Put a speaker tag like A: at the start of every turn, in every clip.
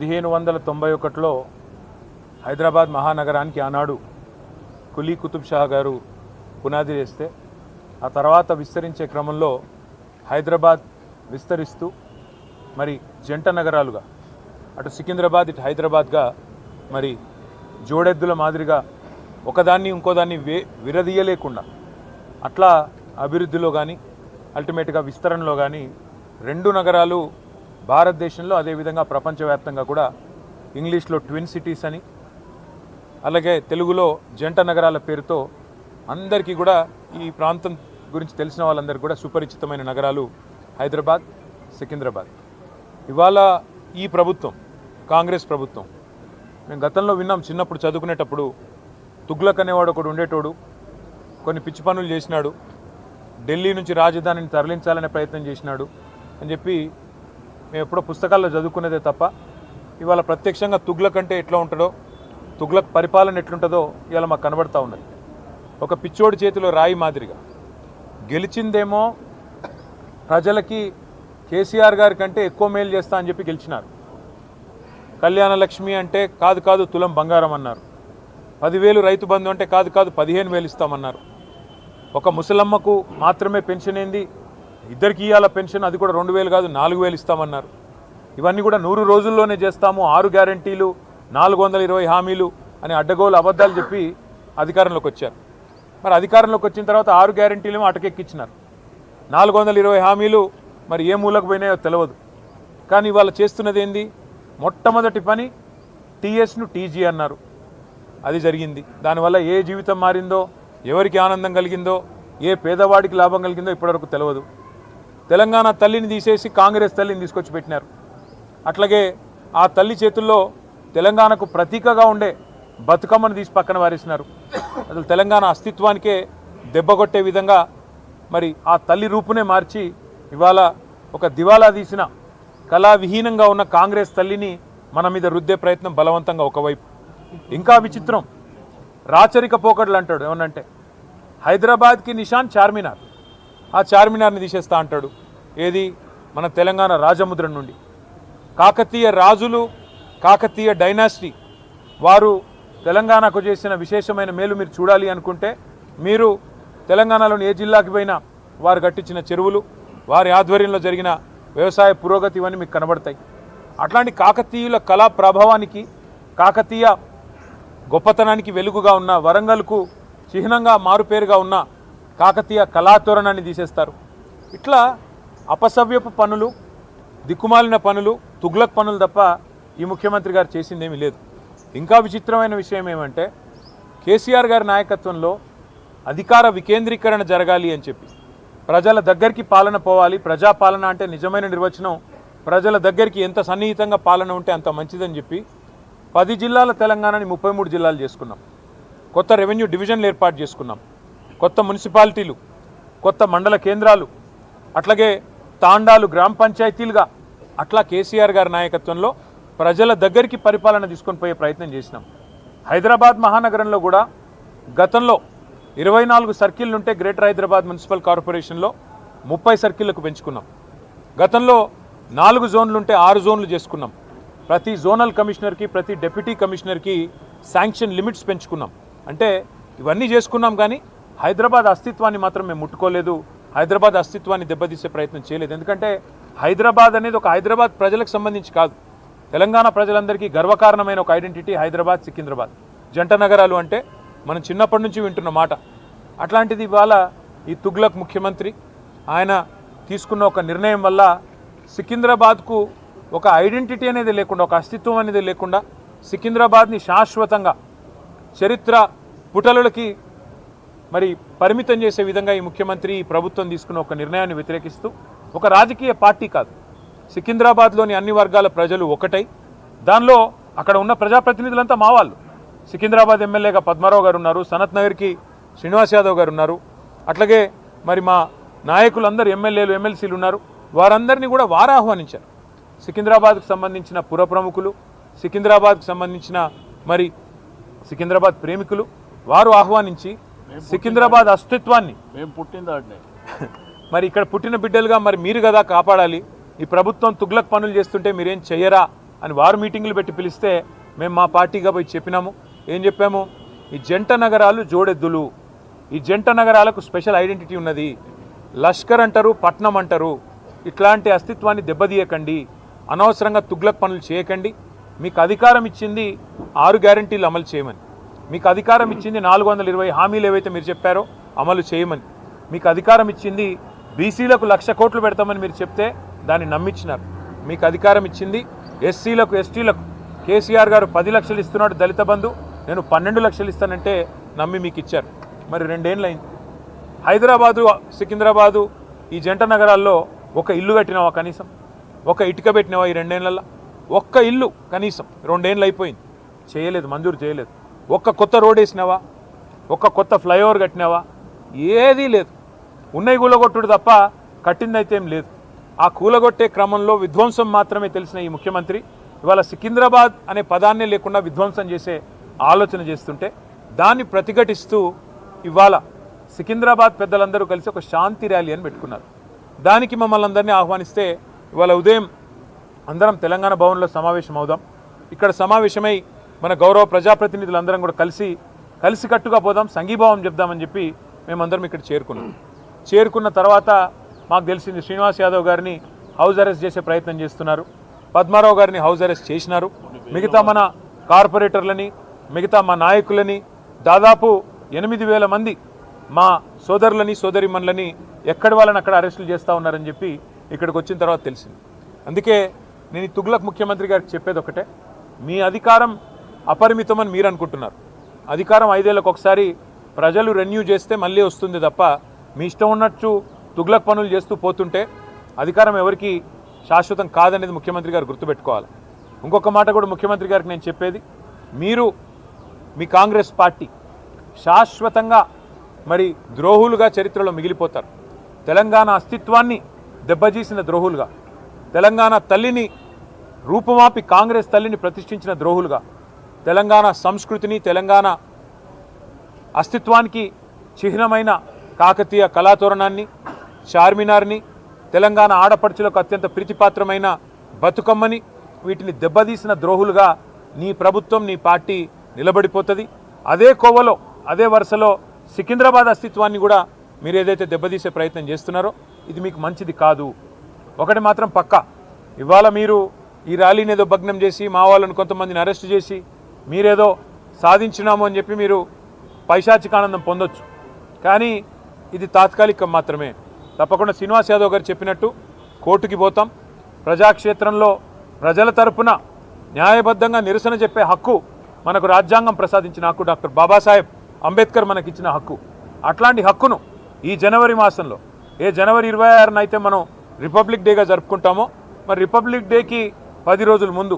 A: 1591లో హైదరాబాద్ మహానగరానికి ఆనాడు కులీ కుతుబ్ షా గారు పునాది వేస్తే ఆ తర్వాత విస్తరించే క్రమంలో హైదరాబాద్ విస్తరిస్తూ మరి జంట నగరాలుగా అటు సికింద్రాబాద్ ఇటు హైదరాబాద్గా మరి జోడెద్దుల మాదిరిగా ఒకదాన్ని ఇంకోదాన్ని విరదీయలేకుండా అట్లా అభివృద్ధిలో కానీ అల్టిమేట్గా విస్తరణలో కానీ రెండు నగరాలు భారతదేశంలో అదేవిధంగా ప్రపంచవ్యాప్తంగా కూడా ఇంగ్లీష్లో ట్విన్ సిటీస్ అని అలాగే తెలుగులో జంట నగరాల పేరుతో అందరికీ కూడా ఈ ప్రాంతం గురించి తెలిసిన వాళ్ళందరికీ కూడా సుపరిచితమైన నగరాలు హైదరాబాద్ సికింద్రాబాద్. ఇవాళ ఈ ప్రభుత్వం కాంగ్రెస్ ప్రభుత్వం మేము గతంలో విన్నాం, చిన్నప్పుడు చదువుకునేటప్పుడు తుగ్లక్ అనేవాడు ఒకడు ఉండేటోడు, కొన్ని పిచ్చి పనులు చేసినాడు, ఢిల్లీ నుంచి రాజధానిని తరలించాలనే ప్రయత్నం చేసినాడు అని చెప్పి మేము ఎప్పుడో పుస్తకాల్లో చదువుకునేదే తప్ప ఇవాళ ప్రత్యక్షంగా తుగ్లక్ అంటే ఎట్లా ఉంటుందో, తుగ్లక్ పరిపాలన ఎట్లుంటుందో ఇవాళ మాకు కనబడతా ఉన్నది. ఒక పిచ్చోడి చేతిలో రాయి మాదిరిగా గెలిచిందేమో ప్రజలకి కేసీఆర్ గారి కంటే ఎక్కువ మేలు చేస్తా అని చెప్పి గెలిచినారు. కళ్యాణ లక్ష్మి అంటే కాదు కాదు తులం బంగారం అన్నారు. 10,000 రైతు బంధు అంటే కాదు కాదు 15,000 ఇస్తామన్నారు. ఒక ముసలమ్మకు మాత్రమే పెన్షన్ ఏంది, ఇద్దరికి ఇవ్వాల పెన్షన్, అది కూడా 2,000 కాదు 4,000 ఇస్తామన్నారు. ఇవన్నీ కూడా 100 రోజుల్లోనే చేస్తాము, 6 గ్యారంటీలు 420 హామీలు అని అడ్డగోలు అబద్ధాలు చెప్పి అధికారంలోకి వచ్చారు. మరి అధికారంలోకి వచ్చిన తర్వాత 6 గ్యారంటీలేమో అటకెక్కించినారు, 420 హామీలు మరి ఏ మూలకు పోయినాయో తెలియదు. కానీ ఇవాళ చేస్తున్నది ఏంది, మొట్టమొదటి పని టీఎస్ను టీజీ అన్నారు, అది జరిగింది. దానివల్ల ఏ జీవితం మారిందో, ఎవరికి ఆనందం కలిగిందో, ఏ పేదవాడికి లాభం కలిగిందో ఇప్పటివరకు తెలియదు. తెలంగాణ తల్లిని తీసేసి కాంగ్రెస్ తల్లిని తీసుకొచ్చి పెట్టినారు. అట్లాగే ఆ తల్లి చేతుల్లో తెలంగాణకు ప్రతీకగా ఉండే బతుకమ్మను తీసి పక్కన వారేసినారు. అసలు తెలంగాణ అస్తిత్వానికే దెబ్బకొట్టే విధంగా మరి ఆ తల్లి రూపునే మార్చి ఇవాళ ఒక దివాలా తీసిన కళావిహీనంగా ఉన్న కాంగ్రెస్ తల్లిని మన మీద రుద్దే ప్రయత్నం బలవంతంగా ఒకవైపు. ఇంకా విచిత్రం, రాచరిక పోకడలు అంటాడు. ఏమనంటే హైదరాబాద్కి నిషాన్ చార్మినార్, ఆ చార్మినార్ని తీసేస్తా అంటాడు. ఏది, మన తెలంగాణ రాజముద్రం నుండి. కాకతీయ రాజులు, కాకతీయ డైనాసిటీ వారు తెలంగాణకు చేసిన విశేషమైన మేలు మీరు చూడాలి అనుకుంటే మీరు తెలంగాణలోని ఏ జిల్లాకి పోయినా వారు కట్టించిన చెరువులు, వారి ఆధ్వర్యంలో జరిగిన వ్యవసాయ పురోగతి ఇవన్నీ మీకు కనబడతాయి. అట్లాంటి కాకతీయుల కళా ప్రభావానికి, కాకతీయ గొప్పతనానికి వెలుగుగా ఉన్న వరంగల్కు చిహ్నంగా మారుపేరుగా ఉన్న కాకతీయ కళాతోరణాన్ని తీసేస్తారు. ఇట్లా అపసవ్యపు పనులు, దిక్కుమాలిన పనులు, తుగ్లక్ పనులు తప్ప ఈ ముఖ్యమంత్రి గారు చేసిందేమీ లేదు. ఇంకా విచిత్రమైన విషయం ఏమంటే కేసీఆర్ గారి నాయకత్వంలో అధికార వికేంద్రీకరణ జరగాలి అని చెప్పి, ప్రజల దగ్గరికి పాలన పోవాలి, ప్రజాపాలన అంటే నిజమైన నిర్వచనం ప్రజల దగ్గరికి ఎంత సన్నిహితంగా పాలన ఉంటే అంత మంచిదని చెప్పి 10 జిల్లాల తెలంగాణని 33 జిల్లాలు చేసుకున్నాం. కొత్త రెవెన్యూ డివిజన్లు ఏర్పాటు చేసుకున్నాం, కొత్త మున్సిపాలిటీలు, కొత్త మండల కేంద్రాలు, అట్లాగే తాండాలు గ్రామ పంచాయతీలుగా అట్లా కేసీఆర్ గారి నాయకత్వంలో ప్రజల దగ్గరికి పరిపాలన తీసుకొని పోయే ప్రయత్నం చేసినాం. హైదరాబాద్ మహానగరంలో కూడా గతంలో 24 సర్కిల్ ఉంటే గ్రేటర్ హైదరాబాద్ మున్సిపల్ కార్పొరేషన్లో 30 సర్కిళ్లకు పెంచుకున్నాం. గతంలో 4 జోన్లు ఉంటే 6 జోన్లు చేసుకున్నాం. ప్రతి జోనల్ కమిషనర్కి, ప్రతి డెప్యూటీ కమిషనర్కి శాంక్షన్ లిమిట్స్ పెంచుకున్నాం. అంటే ఇవన్నీ చేసుకున్నాం, కానీ హైదరాబాద్ అస్తిత్వాన్ని మాత్రం మేము ముట్టుకోలేదు, హైదరాబాద్ అస్తిత్వాన్ని దెబ్బతీసే ప్రయత్నం చేయలేదు. ఎందుకంటే హైదరాబాద్ అనేది ఒక హైదరాబాద్ ప్రజలకు సంబంధించి కాదు, తెలంగాణ ప్రజలందరికీ గర్వకారణమైన ఒక ఐడెంటిటీ హైదరాబాద్ సికింద్రాబాద్. జంట నగరాలు అంటే మనం చిన్నప్పటి నుంచి వింటున్న మాట. అట్లాంటిది ఇవాళ ఈ తుగ్లక్ ముఖ్యమంత్రి ఆయన తీసుకున్న ఒక నిర్ణయం వల్ల సికింద్రాబాద్కు ఒక ఐడెంటిటీ అనేది లేకుండా, ఒక అస్తిత్వం అనేది లేకుండా సికింద్రాబాద్ని శాశ్వతంగా చరిత్ర పుటలకి మరి పరిమితం చేసే విధంగా ఈ ముఖ్యమంత్రి, ఈ ప్రభుత్వం తీసుకున్న ఒక నిర్ణయాన్ని వ్యతిరేకిస్తూ, ఒక రాజకీయ పార్టీ కాదు, సికింద్రాబాద్లోని అన్ని వర్గాల ప్రజలు ఒకటై, దానిలో అక్కడ ఉన్న ప్రజాప్రతినిధులంతా మా వాళ్ళు. సికింద్రాబాద్ ఎమ్మెల్యేగా పద్మారావు గారు ఉన్నారు, సనత్ నగర్కి శ్రీనివాస్ యాదవ్ గారు ఉన్నారు, అట్లాగే మరి మా నాయకులందరూ ఎమ్మెల్యేలు ఎమ్మెల్సీలు ఉన్నారు. వారందరినీ కూడా వారు ఆహ్వానించారు. సికింద్రాబాద్కు సంబంధించిన పుర ప్రముఖులు, సికింద్రాబాద్కు సంబంధించిన మరి సికింద్రాబాద్ ప్రేమికులు వారు ఆహ్వానించి సికింద్రాబాద్ అస్తిత్వాన్ని మరి ఇక్కడ పుట్టిన బిడ్డలుగా మరి మీరు కదా కాపాడాలి, ఈ ప్రభుత్వం తుగ్లక్ పనులు చేస్తుంటే మీరేం చెయ్యరా అని వారు మీటింగులు పెట్టి పిలిస్తే మేము మా పార్టీగా పోయి చెప్పినాము. ఏం చెప్పాము? ఈ జంట నగరాలు జోడెద్దులు, ఈ జంట నగరాలకు స్పెషల్ ఐడెంటిటీ ఉన్నది. లష్కర్ అంటారు, పట్నం అంటారు. ఇట్లాంటి అస్తిత్వాన్ని దెబ్బతీయకండి, అనవసరంగా తుగ్లక్ పనులు చేయకండి. మీకు అధికారం ఇచ్చింది 6 గ్యారంటీలు అమలు చేయమని, మీకు అధికారం ఇచ్చింది 420 హామీలు ఏవైతే మీరు చెప్పారో అమలు చేయమని, మీకు అధికారం ఇచ్చింది బీసీలకు 1,00,000 కోట్లు పెడతామని మీరు చెప్తే దాన్ని నమ్మించినారు. మీకు అధికారం ఇచ్చింది ఎస్సీలకు ఎస్టీలకు కేసీఆర్ గారు 10 లక్షలు ఇస్తున్నాడు దళిత బంధు, నేను 12 లక్షలు ఇస్తానంటే నమ్మి మీకు ఇచ్చారు. మరి 2 ఏళ్ళు అయింది. హైదరాబాదు సికింద్రాబాదు ఈ జంట నగరాల్లో ఒక ఇల్లు కట్టినావా? కనీసం ఒక ఇటుక పెట్టినావా ఈ 2 ఏళ్లలో? ఒక్క ఇల్లు కనీసం 2 ఏళ్ళు అయిపోయింది, చేయలేదు, మంజూరు చేయలేదు. ఒక్క కొత్త రోడ్ వేసినావా? ఒక్క కొత్త ఫ్లైఓవర్ కట్టినావా? ఏదీ లేదు. ఉన్నవి కూలగొట్టుడు తప్ప కట్టిందైతే ఏం లేదు. ఆ కూలగొట్టే క్రమంలో విధ్వంసం మాత్రమే తెలిసిన ఈ ముఖ్యమంత్రి ఇవాళ సికింద్రాబాద్ అనే పదాన్నే లేకుండా విధ్వంసం చేసే ఆలోచన చేస్తుంటే దాన్ని ప్రతిఘటిస్తూ ఇవాళ సికింద్రాబాద్ పెద్దలందరూ కలిసి ఒక శాంతి ర్యాలీ అని పెట్టుకున్నారు. దానికి మమ్మల్ని అందరినీ ఆహ్వానిస్తే ఇవాళ ఉదయం అందరం తెలంగాణ భవన్లో సమావేశం అవుదాం, ఇక్కడ సమావేశమై మన గౌరవ ప్రజాప్రతినిధులందరం కూడా కలిసికట్టుగా పోదాం, సంఘీభావం చెప్దామని చెప్పి మేమందరం ఇక్కడ చేరుకున్న తర్వాత మాకు తెలిసింది శ్రీనివాస్ యాదవ్ గారిని హౌస్ అరెస్ట్ చేసే ప్రయత్నం చేస్తున్నారు, పద్మారావు గారిని హౌస్ అరెస్ట్ చేసినారు, మిగతా మన కార్పొరేటర్లని, మిగతా మా నాయకులని, దాదాపు 8,000 మంది మా సోదరులని సోదరిమణులని ఎక్కడి వాళ్ళని అక్కడ అరెస్టులు చేస్తూ ఉన్నారని చెప్పి ఇక్కడికి వచ్చిన తర్వాత తెలిసింది. అందుకే నేను ఈ తుగ్లక్ ముఖ్యమంత్రి గారికి చెప్పేది ఒకటే, మీ అధికారం అపరిమితమని మీరు అనుకుంటున్నారు. అధికారం 5 ఏళ్లకు ఒకసారి ప్రజలు రెన్యూ చేస్తే మళ్ళీ వస్తుంది తప్ప మీ ఇష్టం ఉన్నట్టు తుగ్లక్ పనులు చేస్తూ పోతుంటే అధికారం ఎవరికి శాశ్వతం కాదనేది ముఖ్యమంత్రి గారు గుర్తుపెట్టుకోవాలి. ఇంకొక మాట కూడా ముఖ్యమంత్రి గారికి నేను చెప్పేది, మీరు మీ కాంగ్రెస్ పార్టీ శాశ్వతంగా మరి ద్రోహులుగా చరిత్రలో మిగిలిపోతారు. తెలంగాణ అస్తిత్వాన్ని దెబ్బతీసిన ద్రోహులుగా, తెలంగాణ తల్లిని రూపుమాపి కాంగ్రెస్ తల్లిని ప్రతిష్ఠించిన ద్రోహులుగా, తెలంగాణ సంస్కృతిని తెలంగాణ అస్తిత్వానికి చిహ్నమైన కాకతీయ కళాతోరణాన్ని, చార్మినార్ని, తెలంగాణ ఆడపడుచులకు అత్యంత ప్రీతిపాత్రమైన బతుకమ్మని, వీటిని దెబ్బతీసిన ద్రోహులుగా నీ ప్రభుత్వం నీ పార్టీ నిలబడిపోతుంది. అదే కోవలో అదే వరుసలో సికింద్రాబాద్ అస్తిత్వాన్ని కూడా మీరు ఏదైతే దెబ్బతీసే ప్రయత్నం చేస్తున్నారో ఇది మీకు మంచిది కాదు. ఒకటి మాత్రం పక్కా, ఇవాళ మీరు ఈ ర్యాలీని ఏదో భగ్నం చేసి మా వాళ్ళని కొంతమందిని అరెస్ట్ చేసి మీరేదో సాధించినాము అని చెప్పి మీరు పైశాచికానందం పొందొచ్చు, కానీ ఇది తాత్కాలికం మాత్రమే. తప్పకుండా శ్రీనివాస్ యాదవ్ గారు చెప్పినట్టు కోర్టుకి పోతాం. ప్రజాక్షేత్రంలో ప్రజల తరపున న్యాయబద్ధంగా నిరసన చెప్పే హక్కు మనకు రాజ్యాంగం ప్రసాదించిన హక్కు, డాక్టర్ బాబాసాహెబ్ అంబేద్కర్ మనకిచ్చిన హక్కు. అట్లాంటి హక్కును ఈ జనవరి మాసంలో జనవరి 26న అయితే మనం రిపబ్లిక్ డేగా జరుపుకుంటామో, మరి రిపబ్లిక్ డేకి 10 రోజుల ముందు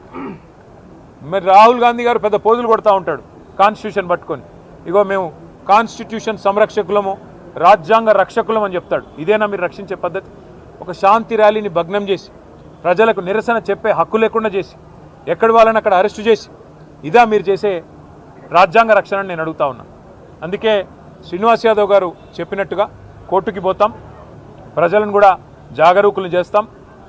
A: మరి రాహుల్ గాంధీ గారు పెద్ద పోజులు కొడతా ఉంటాడు కాన్స్టిట్యూషన్ పట్టుకొని, ఇగో మేము కాన్స్టిట్యూషన్ సంరక్షకులము రాజ్యాంగ రక్షకులం అని చెప్తాడు. ఇదేనా మీరు రక్షించే పద్ధతి? ఒక శాంతి ర్యాలీని భగ్నం చేసి ప్రజలకు నిరసన చెప్పే హక్కు లేకుండా చేసి ఎక్కడి వాళ్ళని అక్కడ అరెస్టు చేసి ఇదా మీరు చేసే రాజ్యాంగ రక్షణ నేను అడుగుతా ఉన్నా. అందుకే శ్రీనివాస్ యాదవ్ గారు చెప్పినట్టుగా కోర్టుకి పోతాం, ప్రజలను కూడా జాగరూకులను చేస్తాం.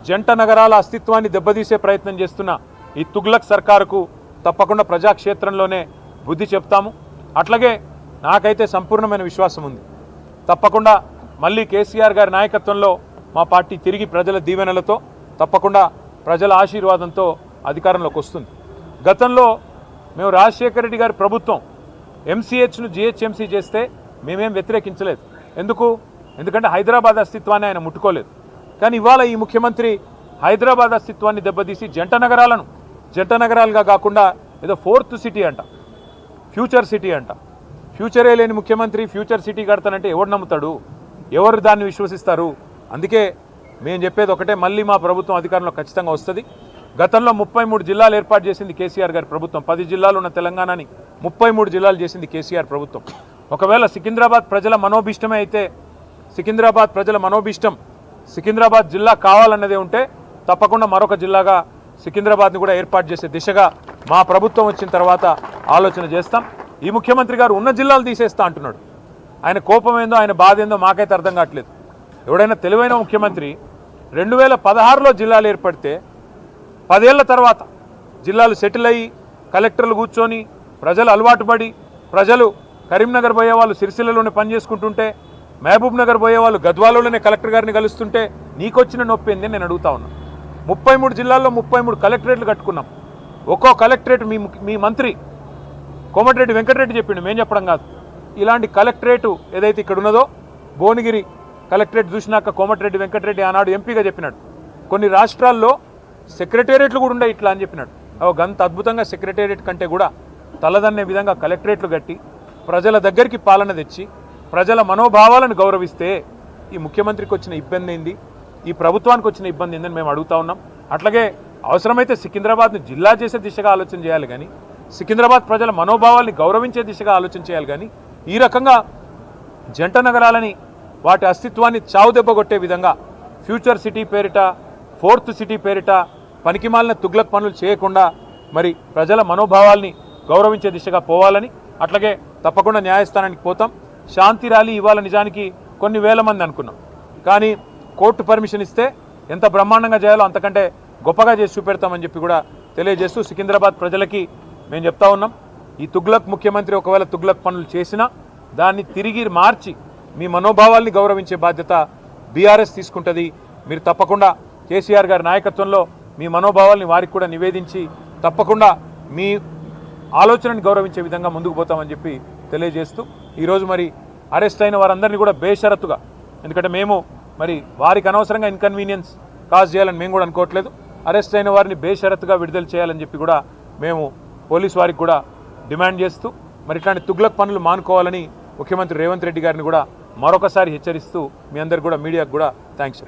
A: జంట నగరాల అస్తిత్వాన్ని దెబ్బతీసే ప్రయత్నం చేస్తున్న ఈ తుగ్లక్ సర్కారుకు తప్పకుండా ప్రజాక్షేత్రంలోనే బుద్ధి చెప్తాము. అట్లాగే నాకైతే సంపూర్ణమైన విశ్వాసం ఉంది, తప్పకుండా మళ్ళీ కేసీఆర్ గారి నాయకత్వంలో మా పార్టీ తిరిగి ప్రజల దీవెనలతో తప్పకుండా ప్రజల ఆశీర్వాదంతో అధికారంలోకి వస్తుంది. గతంలో మేము రాజశేఖర రెడ్డి గారి ప్రభుత్వం ఎంసీహెచ్ను జిహెచ్ఎంసీ చేస్తే మేమేం వ్యతిరేకించలేదు. ఎందుకంటే హైదరాబాద్ అస్తిత్వాన్ని ఆయన ముట్టుకోలేదు. కానీ ఇవాళ ఈ ముఖ్యమంత్రి హైదరాబాద్ అస్తిత్వాన్ని దెబ్బతీసి జంట నగరాలుగా కాకుండా ఏదో 4th సిటీ అంట, ఫ్యూచర్ సిటీ అంట. ఫ్యూచరే లేని ముఖ్యమంత్రి ఫ్యూచర్ సిటీ కడతానంటే ఎవరు నమ్ముతాడు? ఎవరు దాన్ని విశ్వసిస్తారు? అందుకే మేము చెప్పేది ఒకటే, మళ్ళీ మా ప్రభుత్వం అధికారంలో ఖచ్చితంగా వస్తుంది. గతంలో 33 జిల్లాలు ఏర్పాటు చేసింది కేసీఆర్ గారి ప్రభుత్వం. 10 జిల్లాలు ఉన్న తెలంగాణని 33 జిల్లాలు చేసింది కేసీఆర్ ప్రభుత్వం. ఒకవేళ సికింద్రాబాద్ ప్రజల మనోభిష్టమే అయితే, సికింద్రాబాద్ ప్రజల మనోభిష్టం సికింద్రాబాద్ జిల్లా కావాలన్నదే ఉంటే తప్పకుండా మరొక జిల్లాగా సికింద్రాబాద్ని కూడా ఏర్పాటు చేసే దిశగా మా ప్రభుత్వం వచ్చిన తర్వాత ఆలోచన చేస్తాం. ఈ ముఖ్యమంత్రి గారు ఉన్న జిల్లాలు తీసేస్తా అంటున్నాడు. ఆయన కోపం ఏందో ఆయన బాధ ఏందో మాకైతే అర్థం కావట్లేదు. ఎవడైనా తెలివైన ముఖ్యమంత్రి 2016లో జిల్లాలు ఏర్పడితే 10 ఏళ్ల తర్వాత జిల్లాలు సెటిల్ అయ్యి కలెక్టర్లు కూర్చొని ప్రజలు అలవాటు పడి ప్రజలు కరీంనగర్ పోయే వాళ్ళు సిరిసిల్లలోనే పనిచేసుకుంటుంటే మహబూబ్ నగర్ పోయే వాళ్ళు గద్వాలలోనే కలెక్టర్ గారిని కలుస్తుంటే నీకొచ్చిన నొప్పి ఏంది నేను అడుగుతా ఉన్నాను. 33 జిల్లాల్లో 33 కలెక్టరేట్లు కట్టుకున్నాం. ఒక్కో కలెక్టరేట్ మీ మంత్రి కోమటిరెడ్డి వెంకటరెడ్డి చెప్పిండు, మేము చెప్పడం కాదు. ఇలాంటి కలెక్టరేటు ఏదైతే ఇక్కడ ఉన్నదో భువనగిరి కలెక్టరేట్ చూసినాక కోమటిరెడ్డి వెంకటరెడ్డి ఆనాడు ఎంపీగా చెప్పినాడు, కొన్ని రాష్ట్రాల్లో సెక్రటేరియట్లు కూడా ఉండే ఇట్లా అని చెప్పినాడు. గంత అద్భుతంగా సెక్రటేరియట్ కంటే కూడా తలదన్నే విధంగా కలెక్టరేట్లు కట్టి ప్రజల దగ్గరికి పాలన తెచ్చి ప్రజల మనోభావాలను గౌరవిస్తే ఈ ముఖ్యమంత్రికి వచ్చిన ఇబ్బంది ఏంది, ఈ ప్రభుత్వానికి వచ్చిన ఇబ్బంది ఏందని మేము అడుగుతా ఉన్నాం. అట్లాగే అవసరమైతే సికింద్రాబాద్ని జిల్లా చేసే దిశగా ఆలోచన చేయాలి కానీ సికింద్రాబాద్ ప్రజల మనోభావాల్ని గౌరవించే దిశగా ఆలోచన చేయాలి కానీ ఈ రకంగా జంట నగరాలని వాటి అస్తిత్వాన్ని చావుదెబ్బ కొట్టే విధంగా ఫ్యూచర్ సిటీ పేరిట 4th సిటీ పేరిట పనికిమాలిన తుగ్లక్ పనులు చేయకుండా మరి ప్రజల మనోభావాల్ని గౌరవించే దిశగా పోవాలని, అట్లాగే తప్పకుండా న్యాయస్థానానికి పోతాం. శాంతి ర్యాలీ ఇవాళ నిజానికి కొన్ని వేల మంది అనుకున్నాం, కానీ కోర్టు పర్మిషన్ ఇస్తే ఎంత బ్రహ్మాండంగా చేయాలో అంతకంటే గొప్పగా చేసి చూపెడతామని చెప్పి కూడా తెలియజేస్తూ సికింద్రాబాద్ ప్రజలకి మేము చెప్తా ఉన్నాం, ఈ తుగ్లక్ ముఖ్యమంత్రి ఒకవేళ తుగ్లక్ పనులు చేసినా దాన్ని తిరిగి మార్చి మీ మనోభావాల్ని గౌరవించే బాధ్యత బీఆర్ఎస్ తీసుకుంటుంది. మీరు తప్పకుండా కేసీఆర్ గారి నాయకత్వంలో మీ మనోభావాల్ని వారికి కూడా నివేదించి తప్పకుండా మీ ఆలోచనని గౌరవించే విధంగా ముందుకు పోతామని చెప్పి తెలియజేస్తూ ఈరోజు మరి అరెస్ట్ అయిన వారందరినీ కూడా బేషరతుగా, ఎందుకంటే మేము మరి వారికి అనవసరంగా ఇన్కన్వీనియన్స్ కాజ్ చేయాలని మేము కూడా అనుకోవట్లేదు, అరెస్ట్ అయిన వారిని బేషరతుగా విడుదల చేయాలని చెప్పి కూడా మేము పోలీసు వారికి కూడా డిమాండ్ చేస్తూ మరి ఇట్లాంటి తుగ్లక్ పనులు మానుకోవాలని ముఖ్యమంత్రి రేవంత్ రెడ్డి గారిని కూడా మరొకసారి హెచ్చరిస్తూ మీ అందరు కూడా మీడియాకు కూడా థ్యాంక్స్.